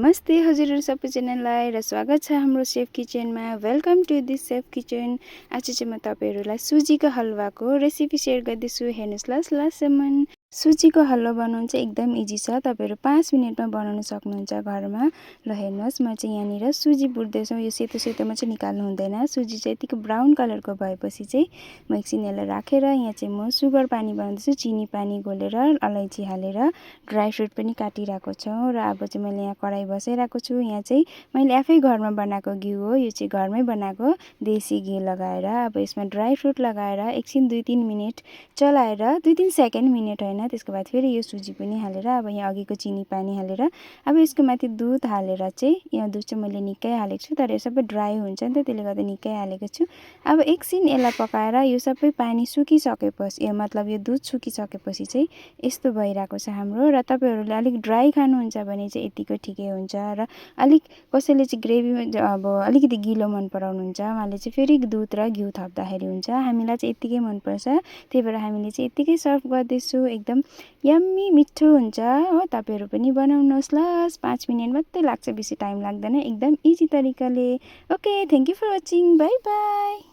नमस्ते हजुरहरु सबैजनालाई र स्वागत छ हाम्रो सेफ किचनमा। Welcome to this safe kitchen. आज चाहिँ म तपाईहरुलाई सुजीको हलवाको रेसिपी शेयर गर्दैछु। हेर्नुस् ल लास्टसम्म। सुजीको हलवा बनाउन चाहिँ एकदम इजी छ। तपाईहरु 5 मिनेटमा बनाउन सक्नुहुन्छ घरमा। ल हेर्नुस् म चाहिँ यहाँनिर सुजी बुट्दैछु। यो सेतो सेतोमा चाहिँ निकाल्नु हुँदैन। सुजी चाहिँ यतिको ब्राउन कलरको भएपछि चाहिँ म एकछिन यसलाई राखेर यहाँ चाहिँ म सुगर पानी बनाउँदैछु। चिनी पानी घोलेर अलैँची हालेर ड्राई फ्रुट पनि काटिरहेको छु र अब चाहिँ मैले यहाँ कराई बसाइरहेको छु। यहाँ चाहिँ मैले आफै घरमा बनाएको घिउ हो। यो चाहिँ घरमै बनाएको देसी घिउ लगाएर अब यसमा ड्राई फ्रुट लगाएर एकछिन 2-3 मिनेट चलाएर 2-3 सेकेन्ड मिनेट हैन। त्यसको बाद फेरि यो सुजी पनि हालेर अब यहाँ अघिको चिनी पानी हालेर अब यसको माथि दुध हालेर चाहिँ यहाँ दुध चाहिँ मैले निकै हालेको छु। तर यो सबै ड्राई हुन्छ नि त, त्यसले गर्दा निकै हालेको छु। अब एकछिन यसलाई पकाएर यो सबै पानी सुकिसकेपछि मतलब यो दुध सुकिसकेपछि चाहिँ यस्तो भइरहेको छ हाम्रो। र तपाईहरुले अलिक ड्राई खानुहुन्छ भने चाहिँ यतिको ठिकै हुन्छ। र अलिक कसैले चाहिँ ग्रेभी अब अलिकति गिलो मन पराउनुहुन्छ, उहाँले चाहिँ फेरि दुध र घिउ थप्दाखेरि हुन्छ। हामीलाई चाहिँ यतिकै मन पर्छ, त्यही भएर हामीले चाहिँ यतिकै सर्भ गर्दैछु। एकदम यम्मी मिठो हुन्छ हो। तपाईहरु पनि बनाउनुहोस् ल। 5 मिनेट मात्रै लाग्छ, बेसी टाइम लाग्दैन, एकदम इजी तरिकाले। Okay, thank you for watching. Bye by.